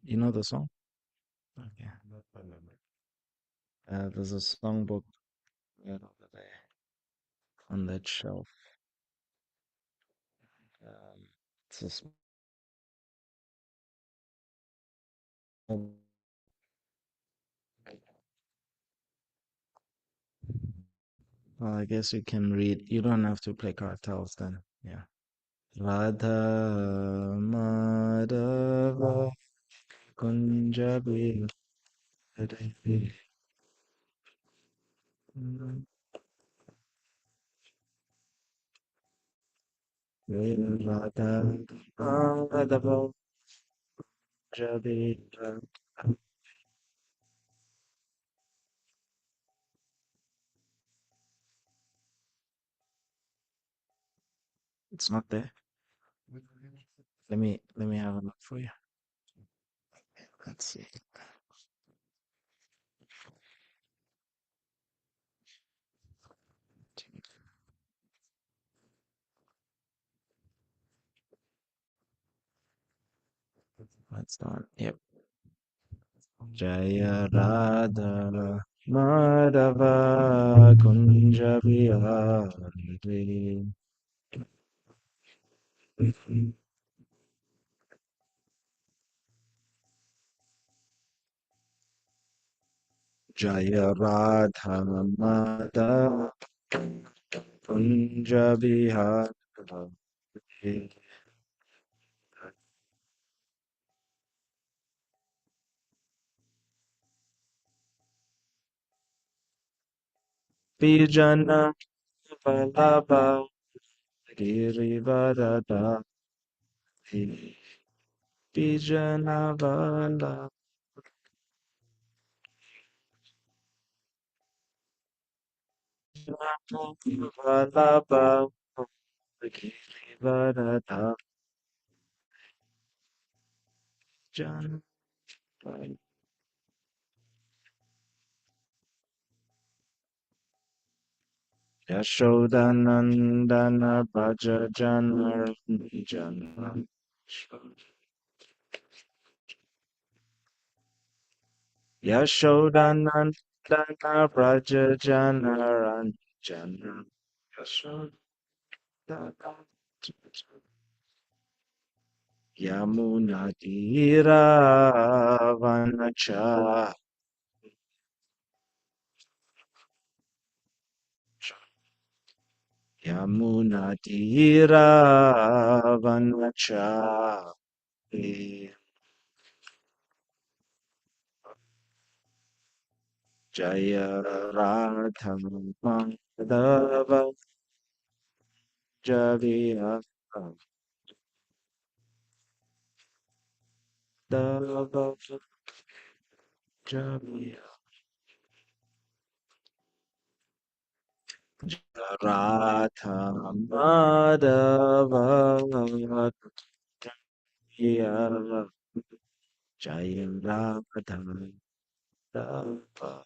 You know the song? Okay. There's a songbook right over there on that shelf. Um, it's a small. Well, I guess you can read. You don't have to play cartels then. Yeah. Radha Madhava Kunjabi Radha Madhava Kunjabi. It's not there. Let me have a look for you. Let's see. Let's start. Yep. Jaya Radha Madhava Kunja Bihari Jaya Radha Madhava Kunja Bihari Vijana Vallabha Girivardhari Vijana Vallabha Vallabha Girivardhari Jana Yashodanandana Bhaja Jana Yashodanandana Bhaja Jana Yamunadira Vanacha Yamunadira Vanacha Jaya Radha Madhava Javiya Dava Javiya Radha Madhava Javiya Jaya Radha Dava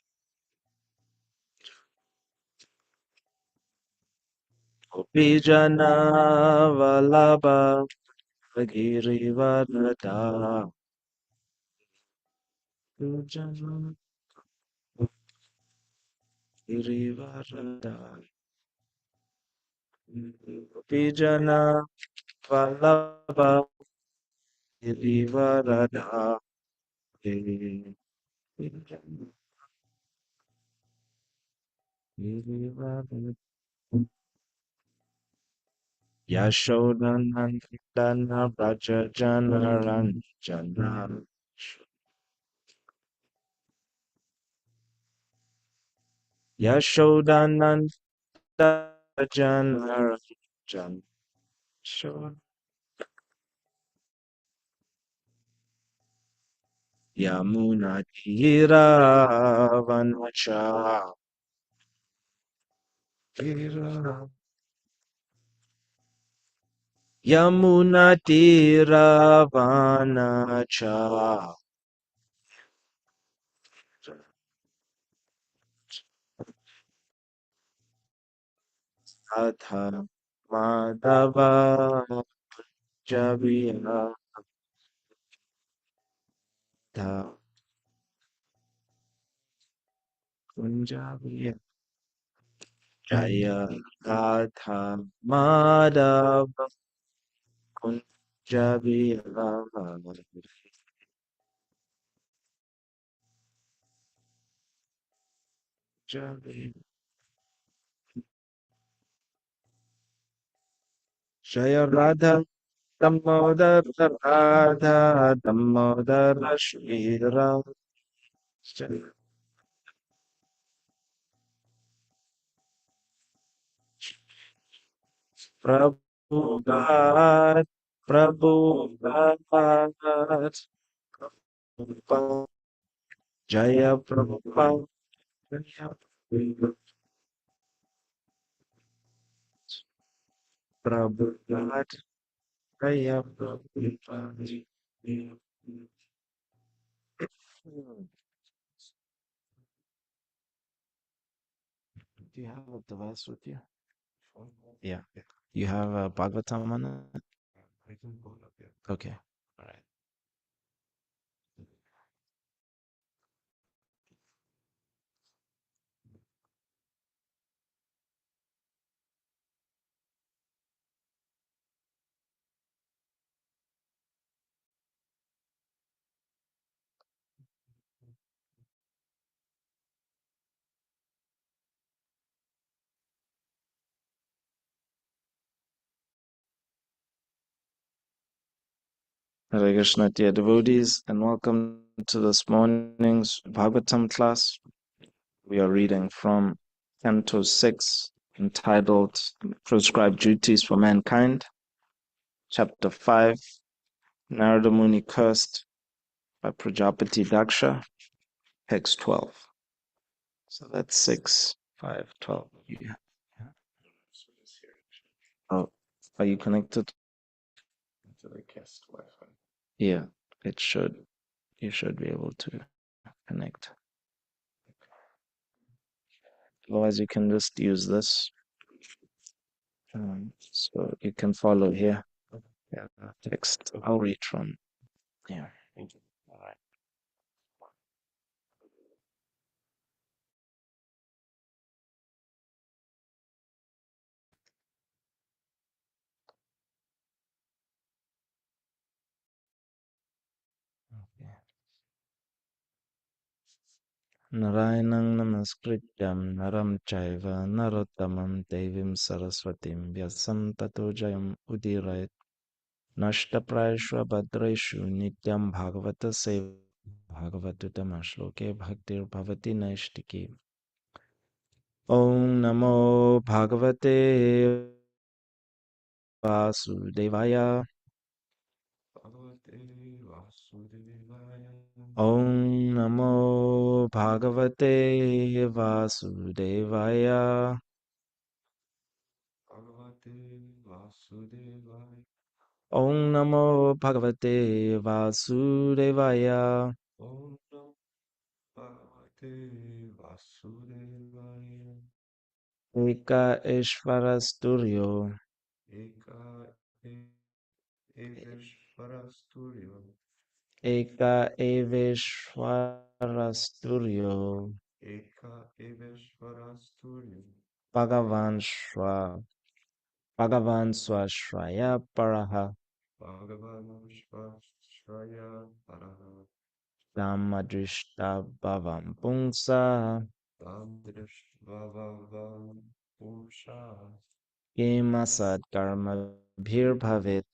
Gopijana Vallabha Girivardhara Gopijana Girivardhara Gopijana Vallabha Girivardhara Girivardhara Yashodanandana Braja Jana Yashodanandana Janaranjan Yamuna Tira Vanacha Yamuna Tira Vanacha Atha Madhava Javiya Kunjabi Jaya Radha Madhava Kunjabi Jabi Jaya Radha Damodar Radha Damodar Shira Prabhu Bhat Prabhu Bhat Jaya Prabhupada Jaya Prabhupada Jaya Prabhupada. Do you have a device with you? Yeah. You have a Bhagavatam on it? Okay. All right. Hare Krishna, dear devotees, and welcome to this morning's Bhagavatam class. We are reading from Canto 6, entitled Prescribed Duties for Mankind, Chapter 5, Narada Muni Cursed by Prajapati Daksha, text 12. So that's 6, 5, 12. Yeah. Oh, are you connected? To the guest Wi-Fi. Yeah, it should. You should be able to connect. Otherwise, you can just use this. So you can follow here. Yeah, text. I'll read from here. Thank you. All right. Okay. Narayanang namaskrityam naram chaiva narottamam devim saraswatim vyasam tato jayam udirayat nashtaprayashva bhadreshu nityam bhagavata seva bhagavatutam shloke bhaktir bhavati naishtiki. Om namo bhagavate vasudevaya. Om namo bhagavate vasudevaya. Om namo bhagavate vasudevaya. Eka Ishvarasturyo. Eka Eveshwarasturyo. Bhagavan Shwa. Bhagavan Swashraya Paraha. Dhammadrishta Bhavam Pungsa. Kemasad Karma Bhir Bhavit.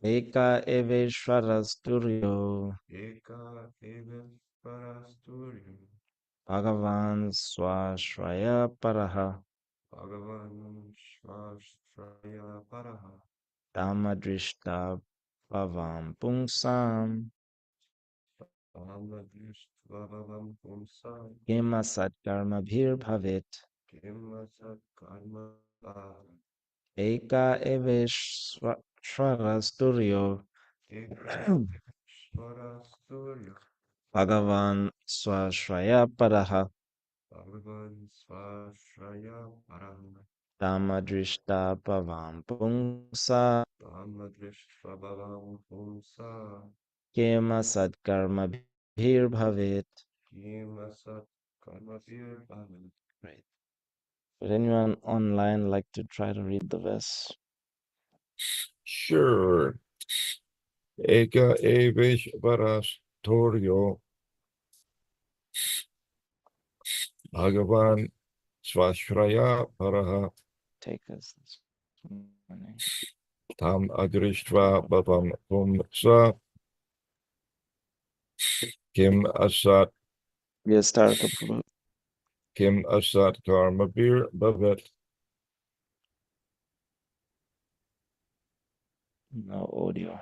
Eka Eveshwarasturyo. Bhagavan Swashraya Paraha. Dhammadrishta Bhavam Pungsam. Kema Satkarma Bhir Bhavit. Eka Eveshwarasturyo. Bhagavan Swashraya Paraha. Tamadrishta pavam pungsa kema satkarma bhir bhavet. Right. Would anyone online like to try to read the verse? Sure. Eka evish varas toryo Bhagavan Swashraya Paraha Take us this morning. Tam Adrishtva Bhavam Pumsa Kim Asat Yes, Taraka Prabhu. Kim Asat Karmabir Bhavat. No audio.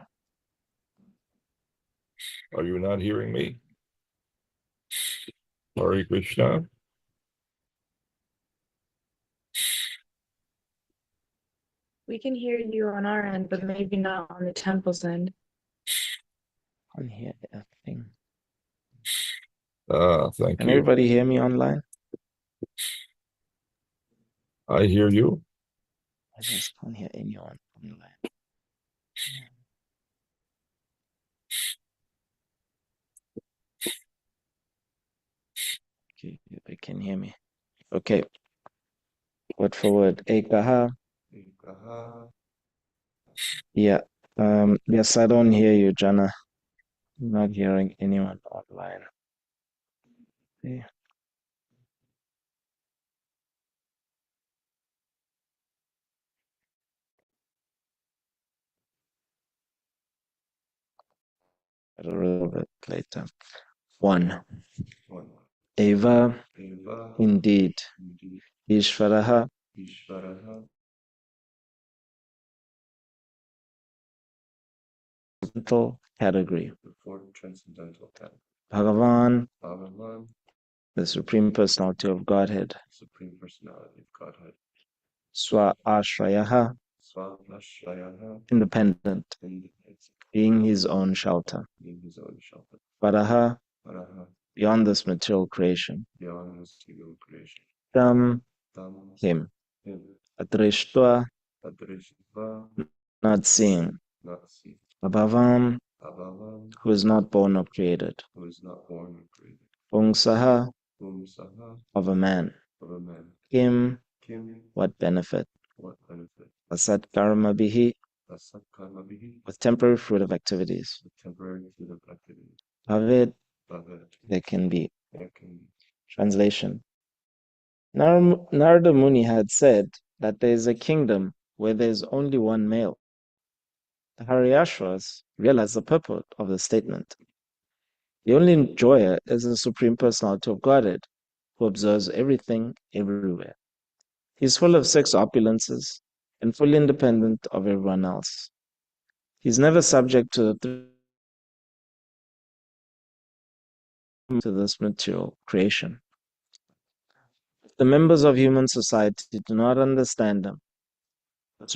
Are you not hearing me? Hare Krishna. We can hear you on our end, but maybe not on the temple's end. On here, a thing. Thank Can you. everybody hear me online? I hear you. I just can't hear anyone online. Okay, they can hear me. Okay. Word for word. Ekaha. Yeah. Yes, I don't hear you, Jana. I'm not hearing anyone online. Okay. A little bit later. One. Eva, indeed. Ishvaraha, transcendental category. Bhagavan, the Supreme Personality of Godhead. Swa Ashrayaha, independent, being his own shelter. Varaha, beyond this material creation. Tam, him. Adrishtva, not seeing. Abhavam, who is not born or created. Pungsaha, of a man. Kim, what benefit? Asat karma bihi, with temporary fruit of activities. Bhavid, there can be. Translation. Narada Muni had said that there is a kingdom where there is only one male. The Haryashvas realized the purport of the statement. The only enjoyer is the Supreme Personality of Godhead, who observes everything everywhere. He is full of six opulences and fully independent of everyone else. He is never subject to this material creation. If the members of human society do not understand him, the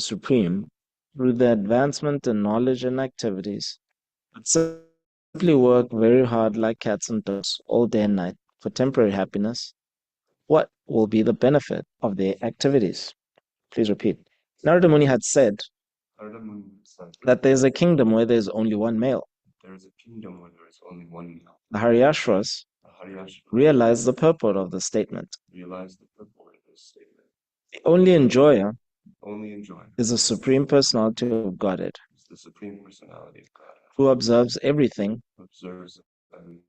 Supreme, through the advancement in knowledge and activities, but simply work very hard like cats and dogs all day and night for temporary happiness, what will be the benefit of their activities? Please repeat. Narada Muni had said that there is a kingdom where there is only one male. The Haryashvas realized the purport of the statement. The only enjoyer is the Supreme Personality of Godhead, who observes everything.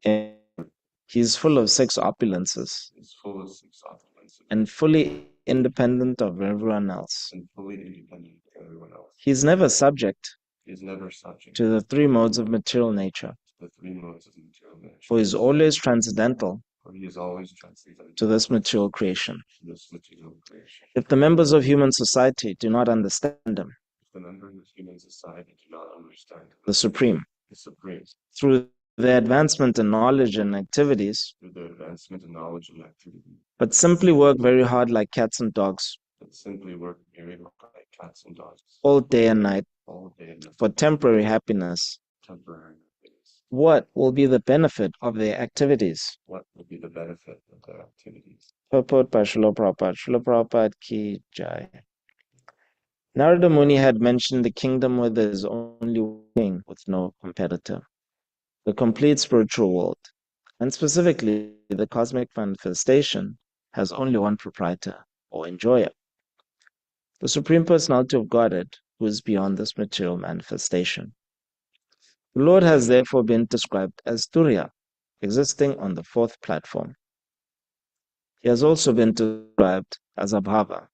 He is full of six opulences and fully independent of everyone else. He is never subject to the three modes of material nature, for he is always transcendental to this material creation. If the members of human society do not understand him, the Supreme, through their advancement in knowledge and activities, but simply work very hard like cats and dogs, all day and night, for temporary happiness, what will be the benefit of their activities? Purport by Srila Prabhupada. Srila Prabhupada ki jai. Narada Muni had mentioned the kingdom where there is only one king with no competitor, the complete spiritual world, and specifically the cosmic manifestation has only one proprietor or enjoyer, the Supreme Personality of Godhead, who is beyond this material manifestation. The Lord has therefore been described as Turiya, existing on the fourth platform. He has also been described as Abhava.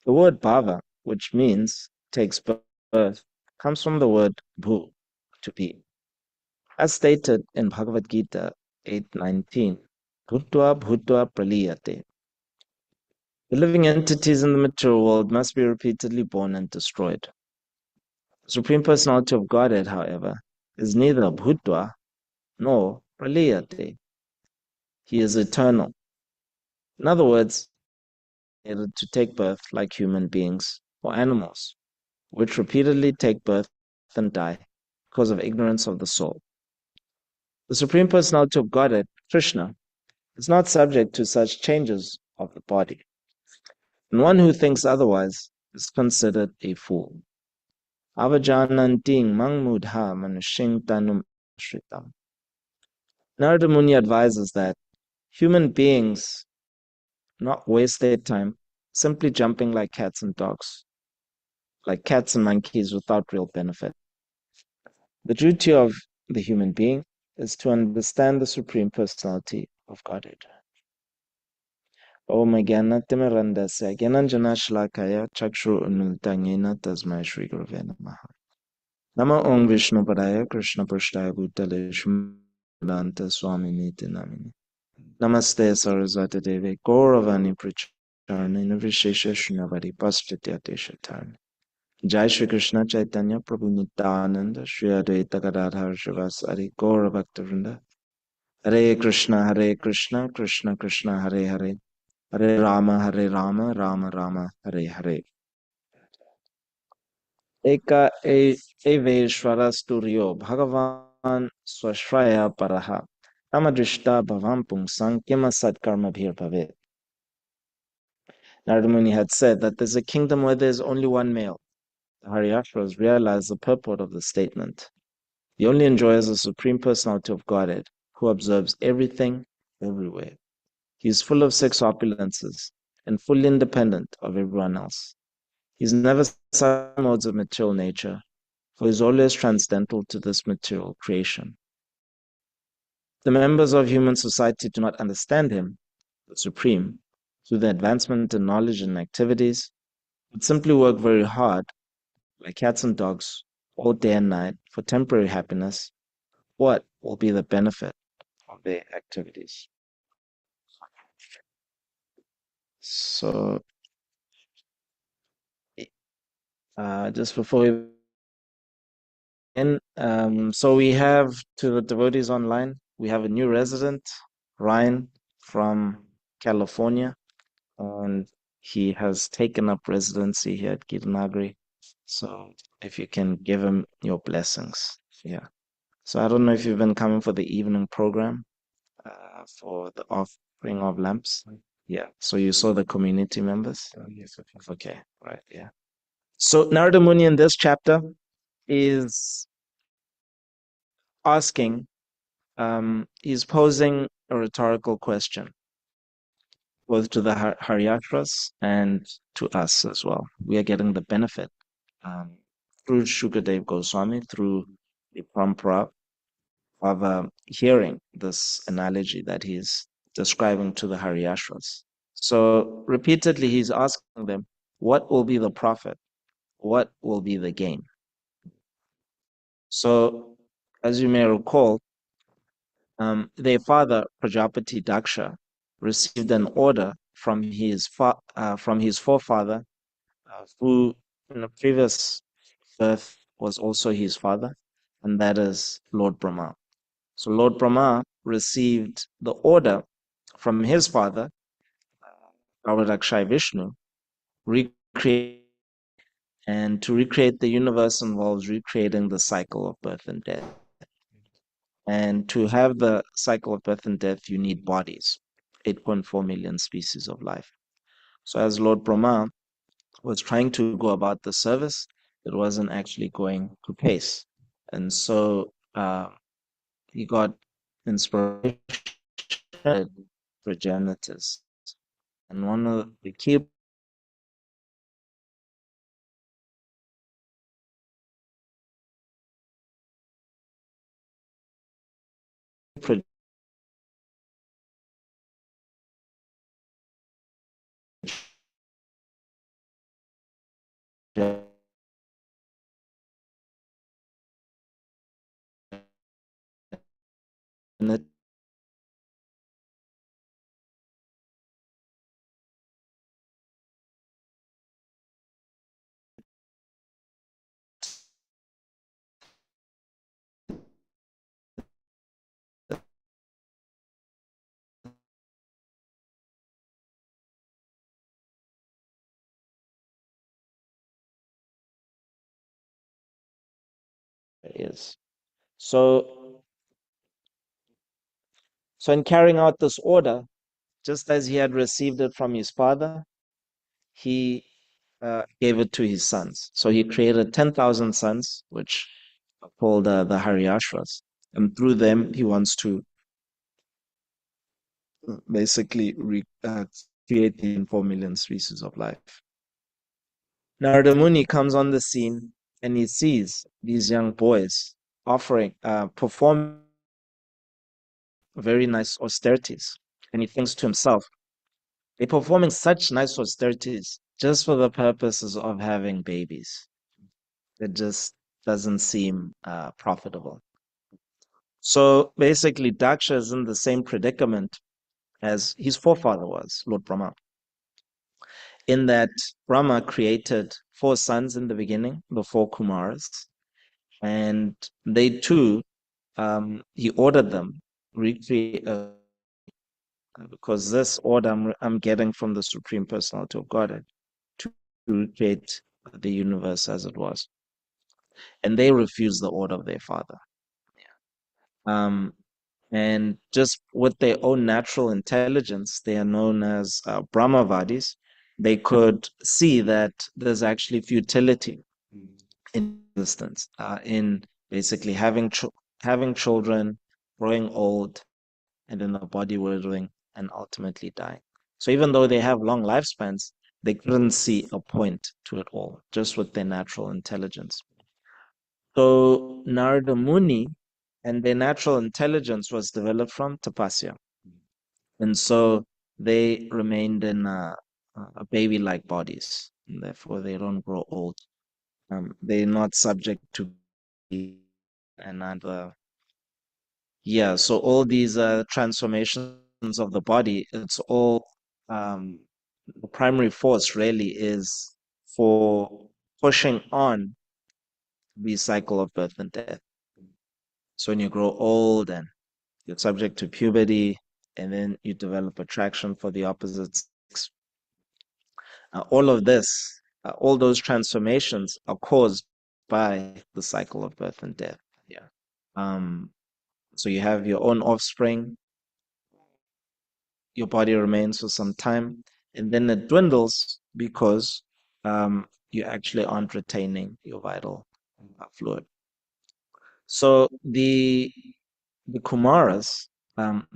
The word Bhava, which means takes birth, comes from the word Bhu, to be. As stated in Bhagavad Gita 8:19, Bhutva Bhutva Praliyate. The living entities in the material world must be repeatedly born and destroyed. The Supreme Personality of Godhead, however, is neither Bhutva nor Praliyate. He is eternal. In other words, able to take birth like human beings or animals, which repeatedly take birth and die because of ignorance of the soul. The Supreme Personality of Godhead, Krishna, is not subject to such changes of the body. And one who thinks otherwise is considered a fool. Avajananting mangmudha manushing tanum shritam. Narada Muni advises that human beings not waste their time simply jumping like cats and dogs, like cats and monkeys without real benefit. The duty of the human being is to understand the Supreme Personality of Godhead. Om Jnanatimmirandasya Jnananjanashlakaya Chakshur Unmiltanyena Tasmai Shri Gurave Namaha. Nama Om Vishnu Padaya Krishna Prashtaya Bhutale Shmulanta Swami Niti Namini. Namaste Saraswati Devi Gauravani Pracharni Navishesha Shunyavadi Pastityate Shatarni. Jai Shri Krishna Chaitanya Prabhu Nityananda Shri Advaita Gadadhar Shivasari Gaura Bhaktivinoda. Hare Krishna Krishna Krishna Hare Hare Hare Rama Rama Rama Hare Hare. Eka eveshwarasturyo Bhagavan Swashraya Paraha Amadrishta Bhavam Pungsang Kima Satkarma Bhir Bhavet. Narada Muni had said that there's a kingdom where there's only one male. The Haryashvas realized the purport of the statement. The only enjoyer is the Supreme Personality of Godhead, who observes everything, everywhere. He is full of six opulences and fully independent of everyone else. He's never such modes of material nature, for he is always transcendental to this material creation. The members of human society do not understand him, the Supreme, through the advancement in knowledge and activities, but simply work very hard, like cats and dogs, all day and night for temporary happiness. What will be the benefit of their activities? So, just before we begin, so we have to the devotees online, we have a new resident, Ryan from California, and he has taken up residency here at Gita Nagari. So if you can give him your blessings. Yeah. So I don't know if you've been coming for the evening program for the offering of lamps. Yeah. So you saw the community members? Yes. Okay. Right. Yeah. So Narada Muni in this chapter is asking, he's posing a rhetorical question, both to the Haryashvas and to us as well. We are getting the benefit through Shukadev Goswami, through the Parampara of hearing this analogy that he's describing to the Haryashvas. So repeatedly he's asking them, what will be the profit? What will be the gain? So as you may recall, their father, Prajapati Daksha, received an order from his forefather, who in a previous birth was also his father, and that is Lord Brahma. So Lord Brahma received the order from his father, Avadakshay Vishnu, and to recreate the universe involves recreating the cycle of birth and death. And to have the cycle of birth and death, you need bodies. 8.4 million species of life. So as Lord Brahma was trying to go about the service, it wasn't actually going to pace. And so he got inspiration progenitors. And one of the key progenitors is. So, so in carrying out this order, just as he had received it from his father, he gave it to his sons. So he created 10,000 sons, which are called the Haryashvas. And through them, he wants to basically create the 4 million species of life. Narada Muni comes on the scene and he sees these young boys performing very nice austerities. And he thinks to himself, they're performing such nice austerities just for the purposes of having babies. It just doesn't seem profitable. So basically, Daksha is in the same predicament as his forefather was, Lord Brahma, in that Brahma created 4 sons in the beginning, the 4 Kumaras, and they too, he ordered them recreate because this order I'm getting from the Supreme Personality of Godhead to create the universe as it was. And they refused the order of their father. Um, and just with their own natural intelligence, they are known as Brahmavadis. They could see that there's actually futility in existence, in basically having children, growing old, and then the body withering and ultimately dying. So even though they have long lifespans, they couldn't see a point to it all, just with their natural intelligence. So Narada Muni and their natural intelligence was developed from tapasya. And so they remained in a baby-like bodies, and therefore they don't grow old. They're not subject to and other. Yeah, so all these transformations of the body, it's all the primary force really is for pushing on the cycle of birth and death. So when you grow old and you're subject to puberty, and then you develop attraction for the opposite sex. All of this, all those transformations are caused by the cycle of birth and death. Yeah. Um, so you have your own offspring, your body remains for some time, and then it dwindles because you actually aren't retaining your vital fluid. So the Kumaras,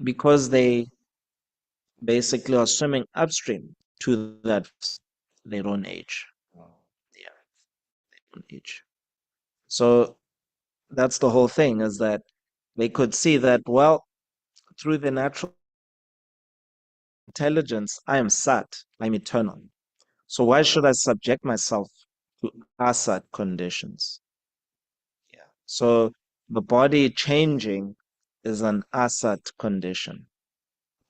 because they basically are swimming upstream to that, they don't age. Yeah, they don't age. So that's the whole thing, is that they could see that, well, through the natural intelligence, I am sat, I'm eternal. So why should I subject myself to asat conditions? Yeah. So the body changing is an asat condition.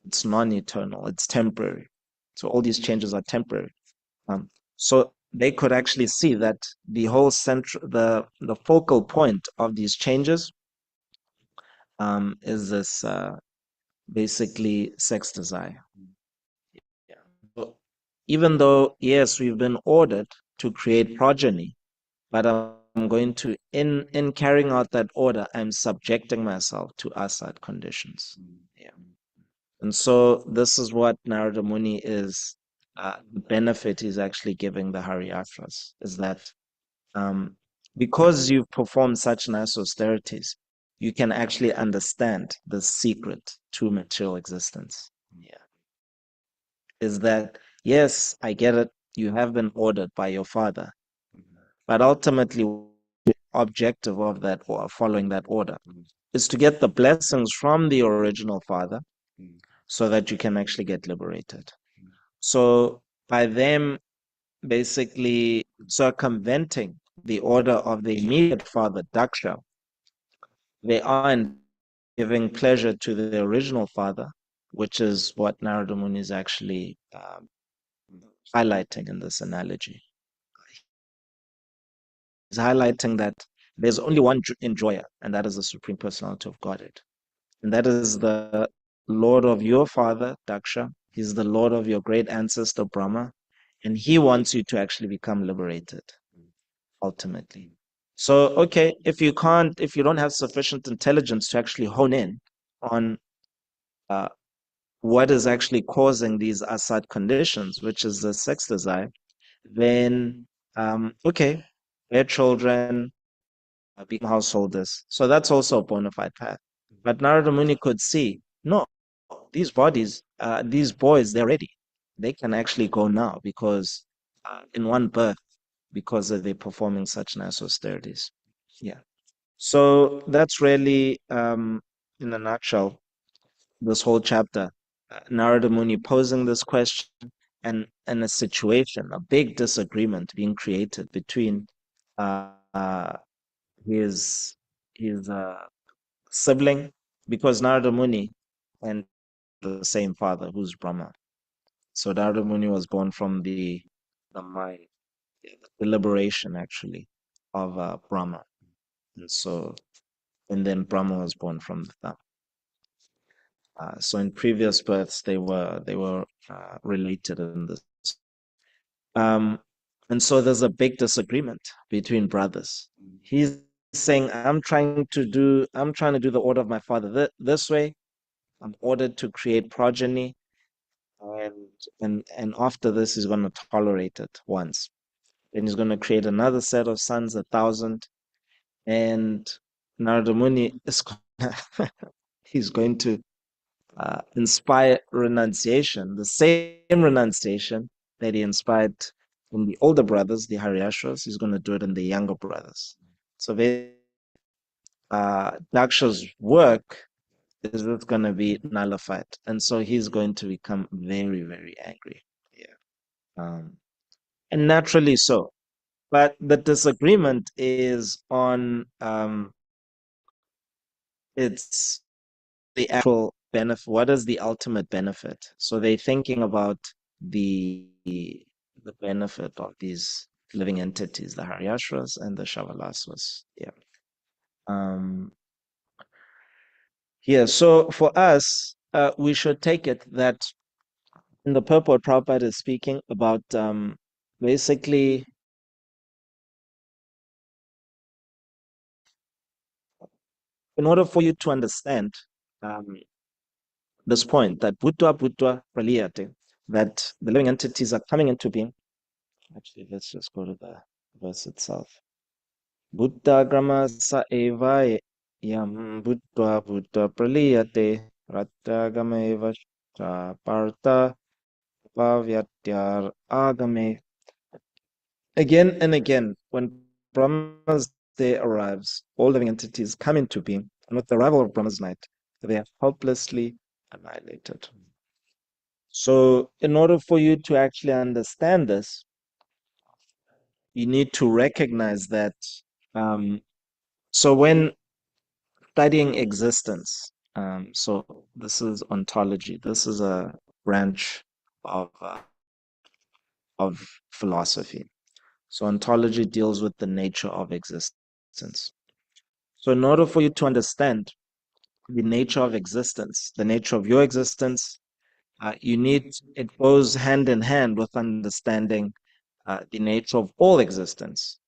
It's non-eternal, it's temporary. So all these changes are temporary. So they could actually see that the whole the focal point of these changes is this basically sex desire. Yeah. So even though, yes, we've been ordered to create progeny, but I'm going to, in carrying out that order, I'm subjecting myself to asad conditions. Yeah. And so this is what Narada Muni is, the benefit he's actually giving the Haryashvas, is that because you've performed such nice austerities, you can actually understand the secret to material existence. Yeah. Is that, yes, I get it, you have been ordered by your father, but ultimately, the objective of that or following that order is to get the blessings from the original father so that you can actually get liberated. So by them basically circumventing the order of the immediate father, Daksha, they are in giving pleasure to the original father, which is what Narada Muni is actually highlighting in this analogy. He's highlighting that there's only one enjoyer, and that is the Supreme Personality of Godhead. And that is the Lord of your father, Daksha. He's the Lord of your great ancestor, Brahma. And he wants you to actually become liberated, ultimately. So, okay, if you don't have sufficient intelligence to actually hone in on uh, what is actually causing these asad conditions, which is the sex desire, then, okay, their children become householders. So that's also a bona fide path. But Narada Muni could see, no, these bodies, these boys, they're ready. They can actually go now because in one birth, because they're performing such nice austerities. Yeah. So that's really, in a nutshell, this whole chapter. Narada Muni posing this question and a situation, a big disagreement being created between uh, his sibling, because Narada Muni and the same father, who's Brahma. So Narada Muni was born from the mind, the liberation actually of Brahma, and so and then Brahma was born from the thumb. So in previous births, they were related in this. Um, and so there's a big disagreement between brothers. He's saying, I'm trying to do the order of my father this way. I'm ordered to create progeny, and and after this, he's going to tolerate it once. Then he's going to create another set of sons, 1,000, and Narada Muni is he's going to inspire renunciation, the same renunciation that he inspired in the older brothers, the Haryashvas. He's going to do it in the younger brothers. So Daksha's work is just going to be nullified. And so he's going to become very, very angry. Yeah. And naturally so. But the disagreement is on it's the actual benefit. What is the ultimate benefit? So they're thinking about the benefit of these living entities, the Haryashvas and the Shavalasvas. Yeah. Um, yeah. So for us, we should take it that in the purport, Prabhupada is speaking about basically in order for you to understand um, this point that Bhutva Bhutva Praliyate, that the living entities are coming into being. Actually, let's just go to the verse itself. Buddha grama sa eva yam Bhutva Bhutva Praliyate Rattagama eva Partha Pavyatyar Agame. Again and again, when Brahma's day arrives, all living entities come into being, and with the arrival of Brahma's night, they are hopelessly annihilated. So, in order for you to actually understand this, you need to recognize that. So, when studying existence, so this is ontology. This is a branch of philosophy. So, ontology deals with the nature of existence. So, in order for you to understand the nature of existence, the nature of your existence, it goes hand in hand with understanding the nature of all existence.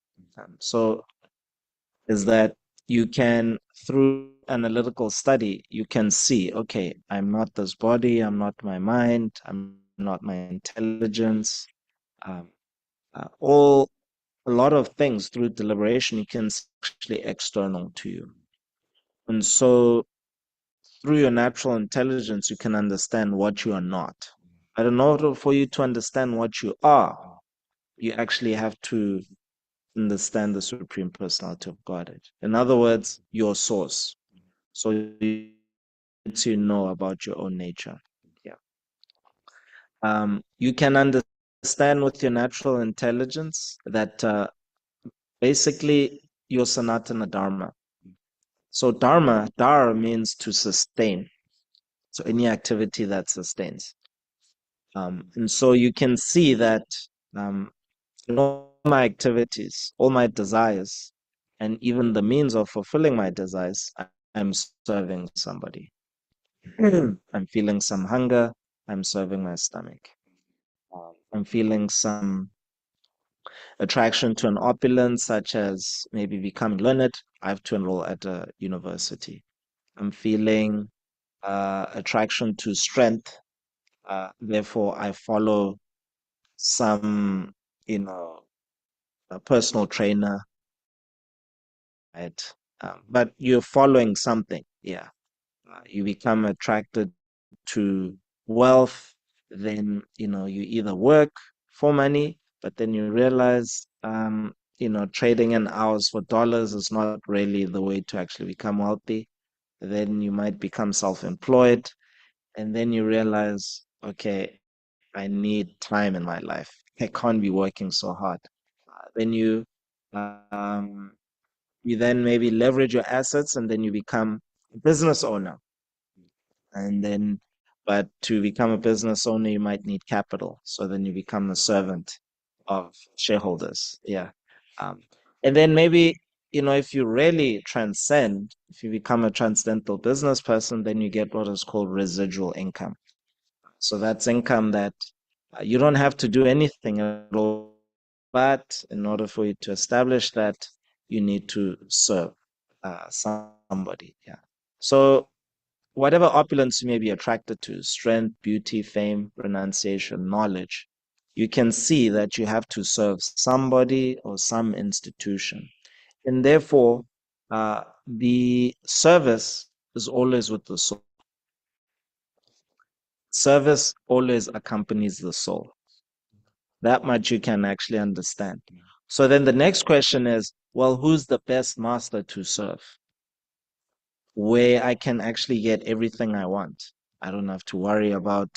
So, is that you can, through analytical study, you can see, okay, I'm not this body, I'm not my mind, I'm not my intelligence. Um, all a lot of things through deliberation you can see actually external to you. And so through your natural intelligence, you can understand what you are not. But in order for you to understand what you are, you actually have to understand the Supreme Personality of Godhead. In other words, your source. So you need to know about your own nature. Yeah. You can understand with your natural intelligence that basically your Sanatana Dharma. So Dharma means to sustain. So any activity that sustains. And so you can see that in all my activities, all my desires, and even the means of fulfilling my desires, I'm serving somebody. I'm feeling some hunger, I'm serving my stomach. I'm feeling some attraction to an opulence, such as maybe becoming learned, I have to enroll at a university. I'm feeling attraction to strength, therefore I follow some, a personal trainer, right? But you're following something, yeah. You become attracted to wealth, then you either work for money, but then you realize trading in hours for dollars is not really the way to actually become wealthy. Then you might become self-employed, and then you realize, okay, I need time in my life. I can't be working so hard. Then um, you then maybe leverage your assets, and then you become a business owner. And then, but to become a business owner, you might need capital. So then you become a servant of shareholders. Yeah. Um, and then maybe, if you really transcend, if you become a transcendental business person, then you get what is called residual income. So that's income that you don't have to do anything at all. But in order for you to establish that, you need to serve somebody. Yeah. So whatever opulence you may be attracted to, strength, beauty, fame, renunciation, knowledge, you can see that you have to serve somebody or some institution. And therefore, the service is always with the soul. Service always accompanies the soul. That much you can actually understand. So then the next question is, well, who's the best master to serve? Where I can actually get everything I want. I don't have to worry about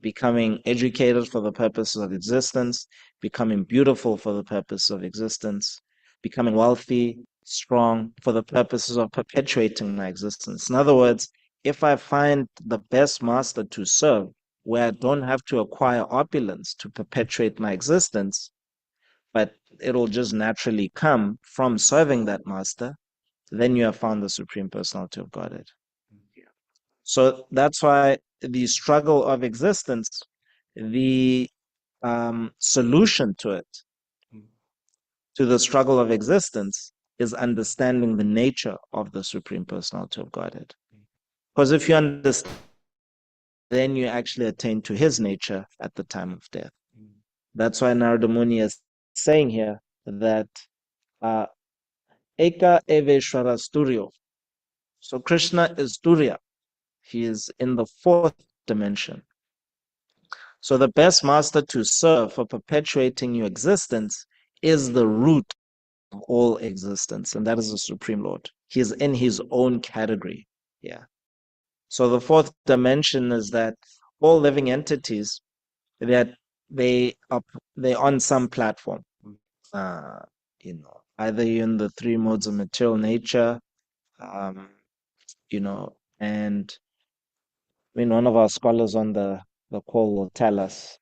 becoming educated for the purposes of existence, becoming beautiful for the purpose of existence, becoming wealthy, strong for the purposes of perpetuating my existence. In other words, if I find the best master to serve, where I don't have to acquire opulence to perpetuate my existence, but it'll just naturally come from serving that master, then you have found the Supreme Personality of Godhead. So that's why the struggle of existence, the solution to it, to the struggle of existence, is understanding the nature of the Supreme Personality of Godhead. Because if you understand, then you actually attain to his nature at the time of death. That's why Narada Muni is saying here that uh, Eka Eveshwara Sturyo. So Krishna is Turya. He is in the fourth dimension. So the best master to serve for perpetuating your existence is the root of all existence, and that is the Supreme Lord. He is in his own category. Yeah. So the fourth dimension is that all living entities, that they on some platform. Uh, either you're in the three modes of material nature, um, and I mean, one of our scholars on the call will tell us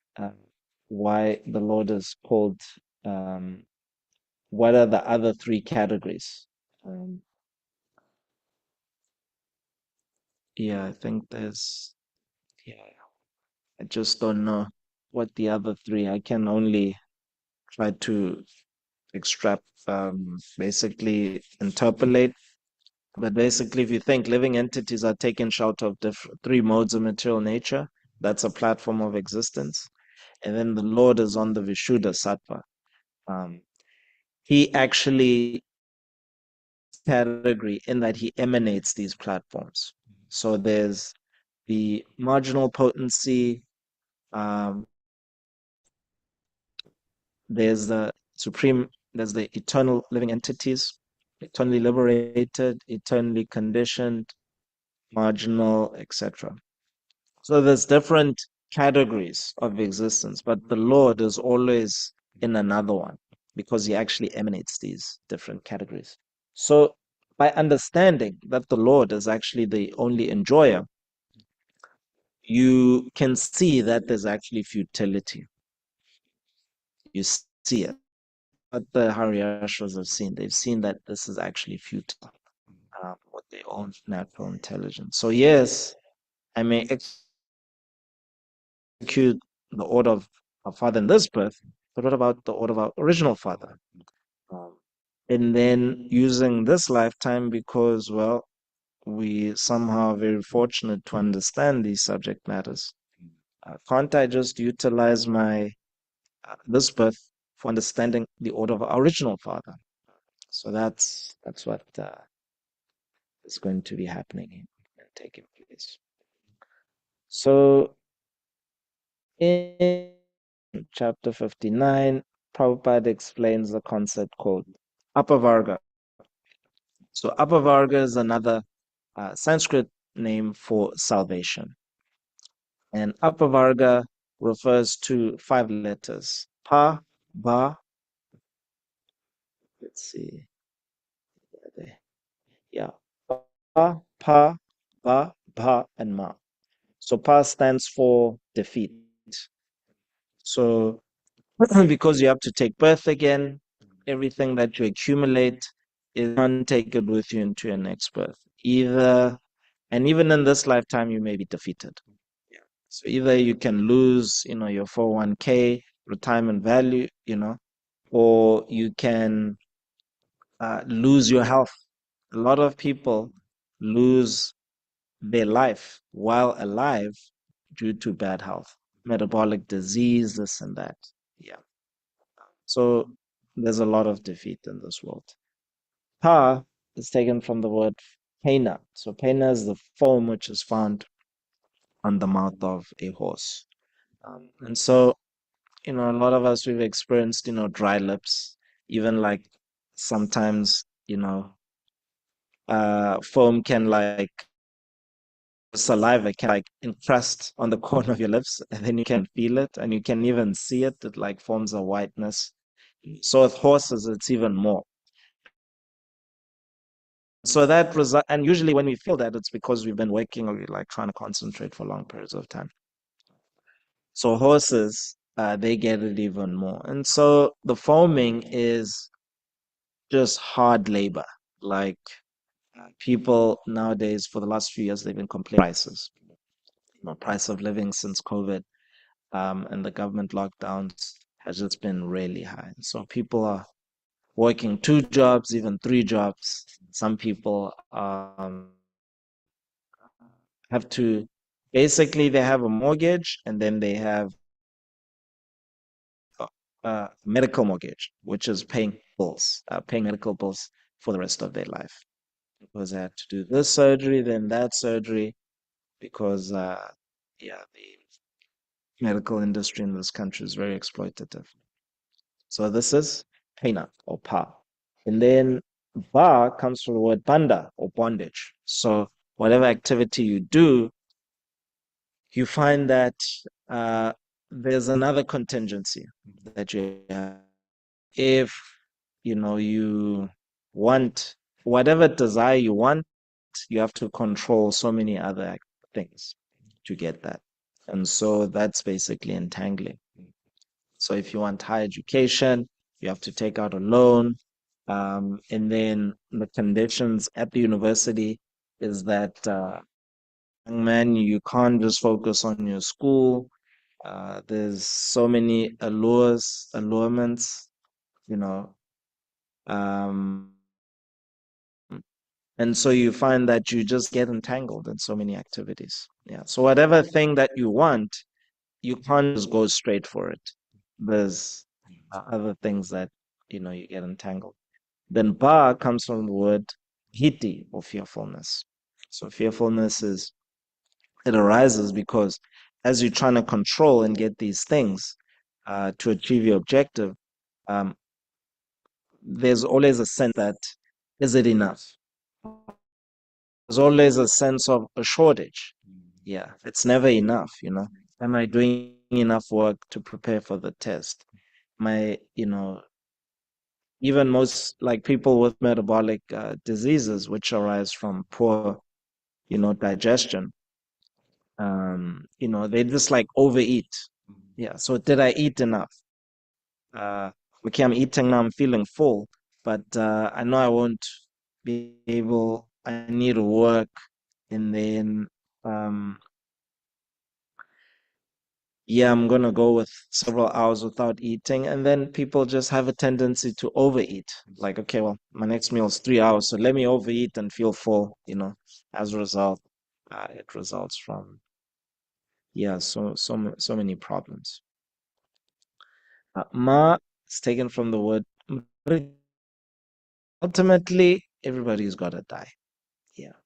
why the Lord is called, what are the other three categories? Um, yeah, I think yeah, I just don't know what the other three, I can only try to extract, basically interpolate But basically, if you think living entities are taken out of three modes of material nature, that's a platform of existence. And then the Lord is on the Vishuddha Sattva. He actually category in that he emanates these platforms. So there's the marginal potency, there's the supreme, there's the eternal living entities, eternally liberated, eternally conditioned, marginal, etc. So there's different categories of existence, but the Lord is always in another one because he actually emanates these different categories. So by understanding that the Lord is actually the only enjoyer, you can see that there's actually futility. You see it. What the Haryashvas have seen, they've seen that this is actually futile with their own natural intelligence. So yes, I may execute the order of our father in this birth, but what about the order of our original father? Um, and then using this lifetime because, well, we somehow are very fortunate to understand these subject matters. Can't I just utilize my this birth for understanding the order of our original father? So that's what is going to be happening and taking place. So in chapter 59, Prabhupada explains the concept called Apavarga. So Apavarga is another Sanskrit name for salvation. And Apavarga refers to 5 letters. Pa, Ba, let's see. Yeah. Pa, Pa, Ba, Bha, and Ma. So Pa stands for defeat. So because you have to take birth again, everything that you accumulate is can't take it with you into your next birth. Either, and even in this lifetime, you may be defeated. So either you can lose, your 401k retirement value, or you can lose your health. A lot of people lose their life while alive due to bad health, metabolic disease, this and that. Yeah. So there's a lot of defeat in this world. Pa is taken from the word pena. So pena is the foam which is found on the mouth of a horse. And so, a lot of us, we've experienced, dry lips, even like sometimes, foam can like saliva can like encrust on the corner of your lips and then you can feel it and you can even see it. It like forms a whiteness. So with horses, it's even more. So that result, and usually when we feel that, it's because we've been working or we're like trying to concentrate for long periods of time. So horses, they get it even more. And so the foaming is just hard labor. Like people nowadays, for the last few years, they've been complaining prices. Price of living since COVID and the government lockdowns has just been really high. So people are working 2 jobs, even 3 jobs. Some people have to basically they have a mortgage and then they have a medical mortgage, which is paying medical bills for the rest of their life because they had to do this surgery, then that surgery, because yeah, the medical industry in this country is very exploitative. So this is pena or pa. And then ba comes from the word banda or bondage. So whatever activity you do, you find that uh, there's another contingency that you have. If you want whatever desire you want, you have to control so many other things to get that. And so that's basically entangling. So if you want higher education, you have to take out a loan. And then the conditions at the university is that young man, you can't just focus on your school. There's so many allurements, you know. Um, And so you find that you just get entangled in so many activities. Yeah. So whatever thing that you want, you can't just go straight for it. There's other things that, you get entangled. Then ba comes from the word hiti, or fearfulness. So fearfulness it arises because as you're trying to control and get these things to achieve your objective, um, there's always a sense that, is it enough? There's always a sense of a shortage. Yeah, it's never enough, Am I doing enough work to prepare for the test? My, even most like people with metabolic diseases, which arise from poor, digestion, they just like overeat. Yeah. So did I eat enough? Okay, I'm eating now, I'm feeling full, but I know I won't be able, I need to work, and then yeah, I'm gonna go with several hours without eating, and then people just have a tendency to overeat. Like, okay, well, my next meal is 3 hours, so let me overeat and feel full. As a result, it results from, yeah, so many problems. Ma is taken from the word. Ultimately, everybody's gotta die. Yeah,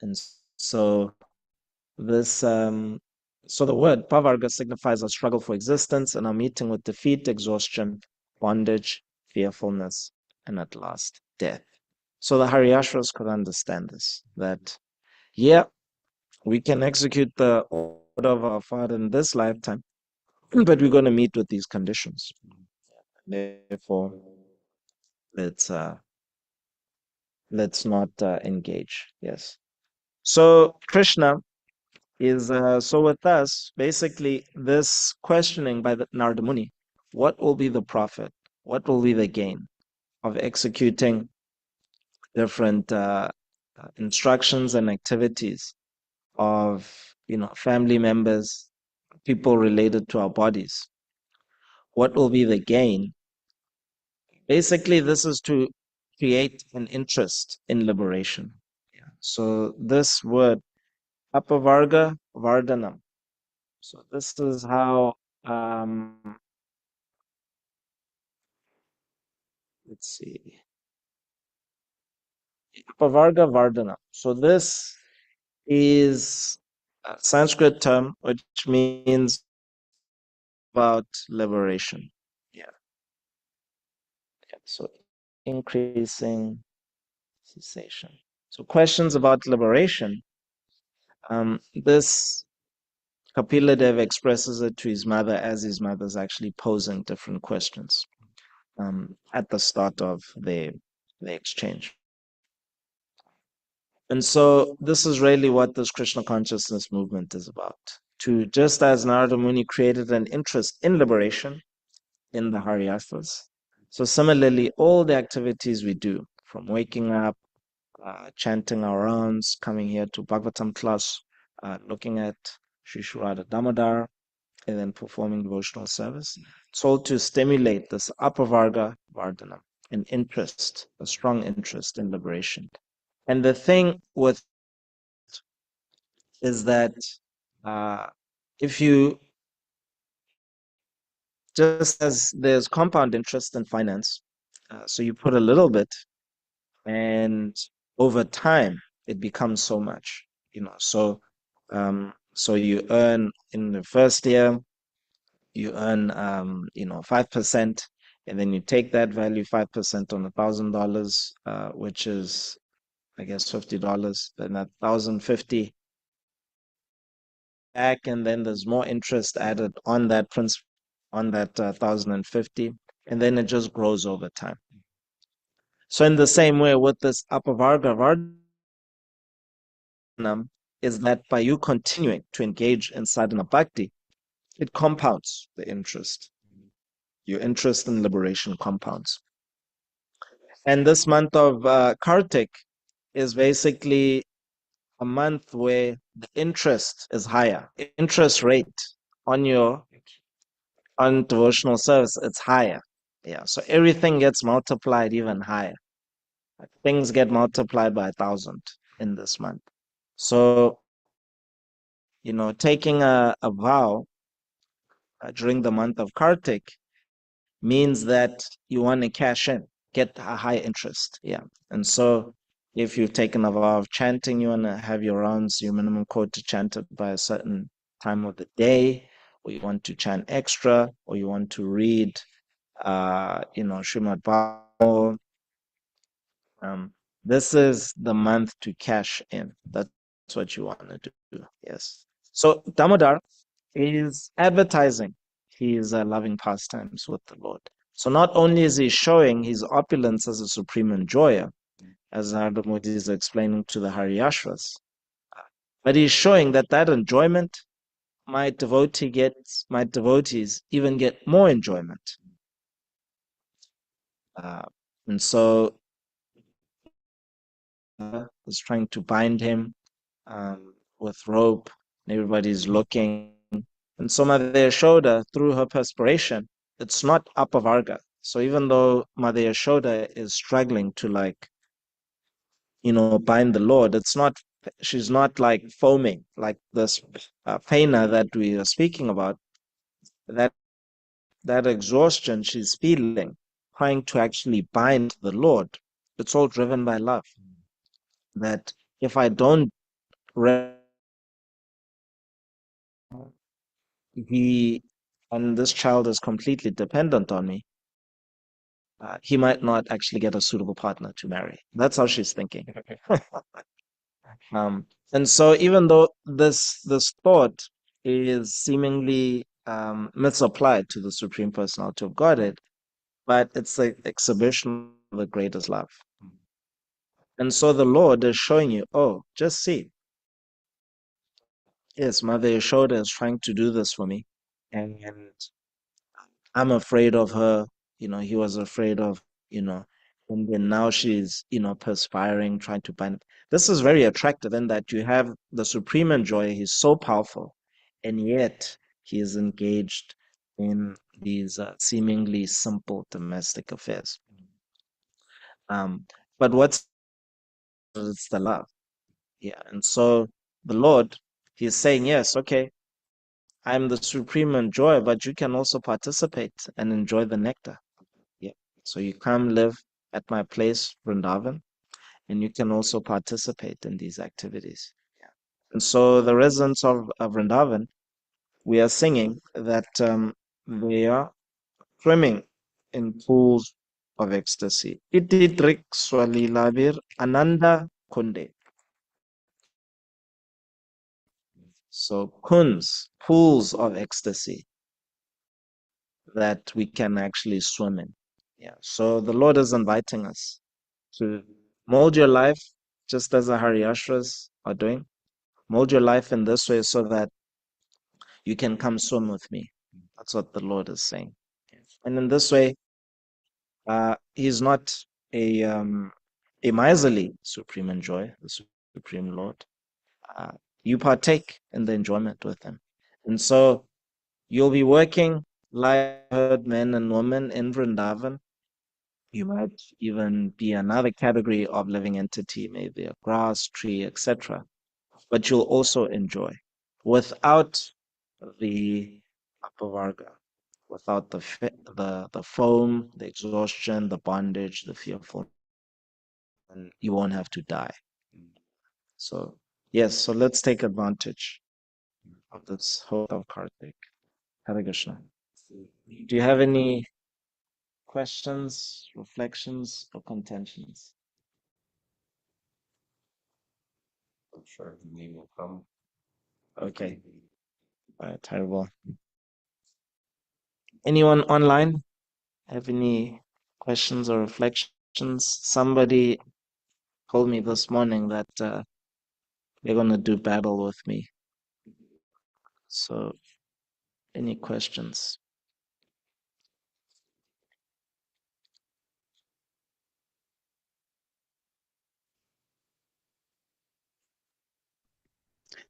and so this so the word pavarga signifies a struggle for existence and a meeting with defeat, exhaustion, bondage, fearfulness, and at last death. So the Haryashvas could understand this, that yeah, we can execute the order of our Father in this lifetime, but we're going to meet with these conditions. Therefore, let's uh let's not engage. Yes. So Krishna is so with us, basically this questioning by the Narada Muni, what will be the profit? What will be the gain of executing different instructions and activities of family members, people related to our bodies? What will be the gain? Basically, this is to create an interest in liberation. Yeah. So this word, apavarga vardhanam. So this is how, let's see, apavarga vardhanam. So this is a Sanskrit term which means about liberation. Yeah. Yeah. So increasing cessation. So questions about liberation. This Kapila Dev expresses it to his mother as his mother's actually posing different questions at the start of the exchange. And so this is really what this Krishna consciousness movement is about. To just as Narada Muni created an interest in liberation in the Haryasvas, so similarly, all the activities we do, from waking up, chanting our rounds, coming here to Bhagavatam class, looking at Sri Shurada Damodar, and then performing devotional service. It's all to stimulate this apavarga vardhana, an interest, a strong interest in liberation. And the thing with is that if you, just as there's compound interest in finance, so you put a little bit, and over time it becomes so much. So you earn in the first year, you earn 5%, and then you take that value 5% on $1,000, which is, I guess, $50. Then that 1,050 back, and then there's more interest added on that principal, on that 1,050, and then it just grows over time. So in the same way with this apavarga vardhanam, is that by you continuing to engage in sadhana bhakti, it compounds the interest. Your interest in liberation compounds. And this month of Kartik is basically a month where the interest is higher. Interest rate on your on devotional service, it's higher. Yeah. So everything gets multiplied even higher. things get multiplied by 1,000 in this month. So, taking a vow during the month of Kartik means that you want to cash in, get a high interest. Yeah. And so if you've taken a vow of chanting, you want to have your rounds, your minimum quota chanted by a certain time of the day, or you want to chant extra, or you want to read, Srimad Bhagavatam. This is the month to cash in. That's what you want to do. Yes. So Damodar is advertising his loving pastimes with the Lord. So not only is he showing his opulence as a supreme enjoyer, as Narada Modi is explaining to the Haryashvas, but he's showing that enjoyment, my devotees even get more enjoyment. And so is trying to bind him with rope, and everybody's looking. And so Mother Yashoda, through her perspiration, it's not apavarga. So even though Mother Yashoda is struggling to bind the Lord, she's not like foaming like this Pena that we are speaking about. That exhaustion she's feeling, trying to actually bind the Lord, it's all driven by love. That if I don't he and this child is completely dependent on me, he might not actually get a suitable partner to marry. That's how she's thinking. And so even though this thought is seemingly misapplied to the Supreme Personality of Godhead, but it's an exhibition of the greatest love. And so the Lord is showing you, oh, just see. Yes, Mother Yashoda is trying to do this for me. And I'm afraid of her. He was afraid of, and then now she's, perspiring, trying to bind. This is very attractive in that you have the supreme enjoyer. He's so powerful, and yet he is engaged in these seemingly simple domestic affairs. But it's the love. Yeah. And so the Lord, he's saying, yes, okay, I'm the supreme enjoyer, but you can also participate and enjoy the nectar. Yeah. So you come live at my place, Vrindavan, and you can also participate in these activities. Yeah. And so the residents of Vrindavan, we are singing that they are swimming in pools of ecstasy. Ititrik swalilavir ananda kunde. So kunds, pools of ecstasy that we can actually swim in. Yeah. So the Lord is inviting us to mold your life just as the Haryashras are doing. Mold your life in this way so that you can come swim with me. That's what the Lord is saying. And in this way, He's not a miserly supreme enjoyer, the supreme Lord. Uh, you partake in the enjoyment with Him. And so you'll be working like men and women in Vrindavan. You might even be another category of living entity, maybe a grass, tree, etc. But you'll also enjoy without the apavarga, without the foam, the exhaustion, the bondage, the fearful, and you won't have to die. So yes, so let's take advantage of this whole of Kartik. Hare Krishna. Do you have any questions, reflections, or contentions? I'm sure he will come. Okay. All right, terrible. Anyone online have any questions or reflections? Somebody told me this morning that they're going to do battle with me. So, any questions?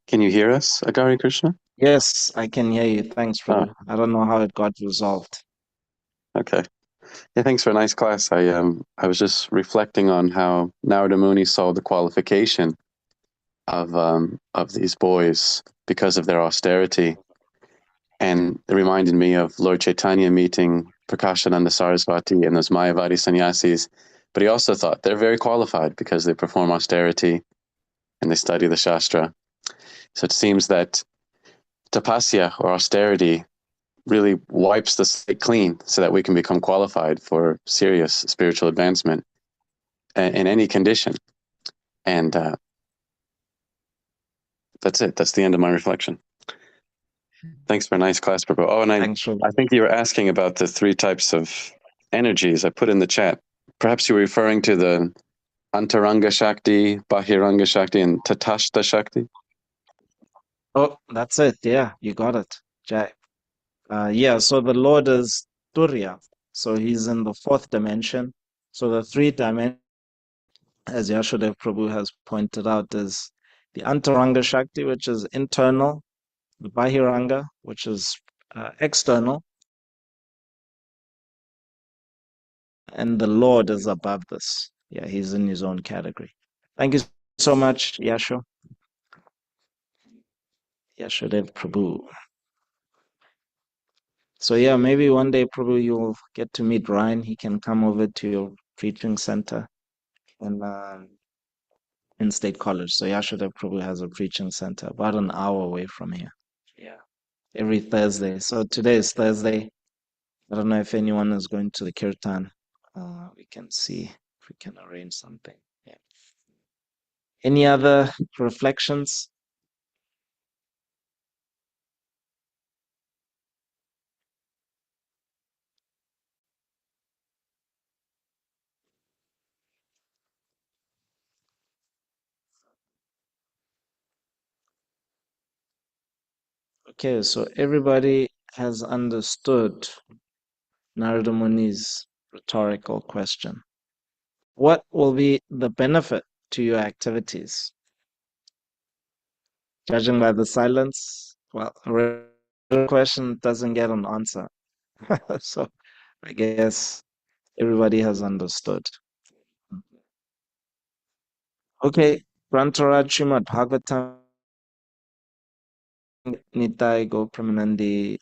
Can you hear us, Agari Krishna? Yes, I can hear you. Thanks, Prabhu. I don't know how it got resolved. Okay. Yeah, thanks for a nice class. I was just reflecting on how Narada Muni saw the qualification of these boys because of their austerity, and it reminded me of Lord Chaitanya meeting Prakashananda Sarasvati and those Mayavadi sannyasis. But he also thought they're very qualified because they perform austerity and they study the Shastra. So it seems that tapasya, or austerity, really wipes the slate clean so that we can become qualified for serious spiritual advancement in any condition. And that's it. That's the end of my reflection. Thanks for a nice class, Prabhu. Oh, and Thanks for I think you were asking about the 3 types of energies I put in the chat. Perhaps you were referring to the Antaranga Shakti, Bahiranga Shakti, and Tatashta Shakti. Oh, that's it. Yeah, you got it. Jai. Yeah, so the Lord is Turya. So he's in the 4th dimension. So the 3 dimensions, as Yashodev Prabhu has pointed out, is the Antaranga Shakti, which is internal, the Bahiranga, which is external, and the Lord is above this. Yeah, he's in his own category. Thank you so much, Yashodev Prabhu. So yeah, maybe one day, Prabhu, you'll get to meet Ryan. He can come over to your preaching center in State College. So Yashodev Prabhu has a preaching center about an hour away from here. Yeah. Every Thursday. So today is Thursday. I don't know if anyone is going to the kirtan. We can see if we can arrange something. Yeah. Any other reflections? Okay, so everybody has understood Narada Muni's rhetorical question. What will be the benefit to your activities? Judging by the silence, well, a rhetorical question doesn't get an answer. So I guess everybody has understood. Okay, Grantaraj Srimad Bhagavatam Nitai Go Pramanandi